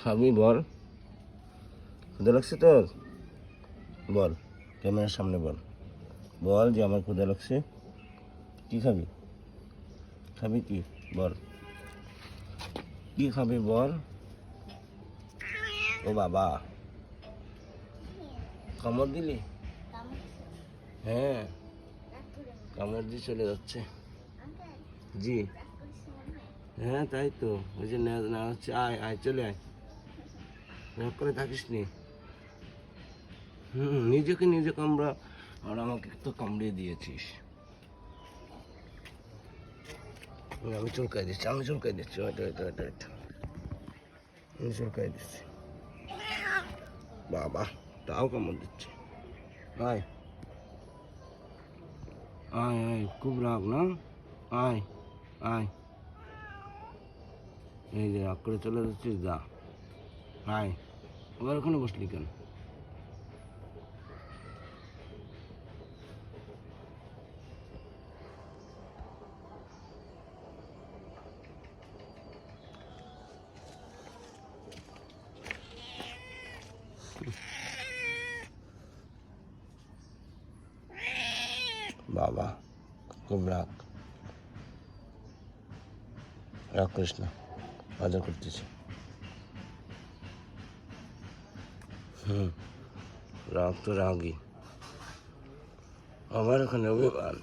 খাবি বল, ক্ষুধা লাগছে তোর? বল, ক্যামেরার সামনে বল, বল যে আমার ক্ষুধা লাগছে। কি খাবি? খাবি কি বল, কি খাবি বল? ও বাবা, কামড় দিলি? হ্যাঁ, কামড় দিয়ে চলে যাচ্ছে। জি হ্যাঁ, তাই তো, ওই যে না হচ্ছে। আয় আয়, চলে আয়, রাগ করে থাকিস নি। নিজেকে নিজে কামড়া, আর আমাকে তো কামড়িয়ে দিয়েছিস। আমি চুলকাই দিচ্ছি, আমি চুলকাই দিচ্ছি, ওইটা ওইটা ওইটা ওইটা আমি চুলকাই দিচ্ছি। বাবা, তাও কামড় দিচ্ছে। আয় আয় আয়, খুব রাগ না? আয় আয়, এই যে রাগ করে চলে যাচ্ছিস, যা। আয়, আবার ওখানে বসলি কেন? বাবা, খুব রাগ, রাগ করিস না, বাজার করতেছি। রাগ তো রাগই, আবার ওখানে অভিমান।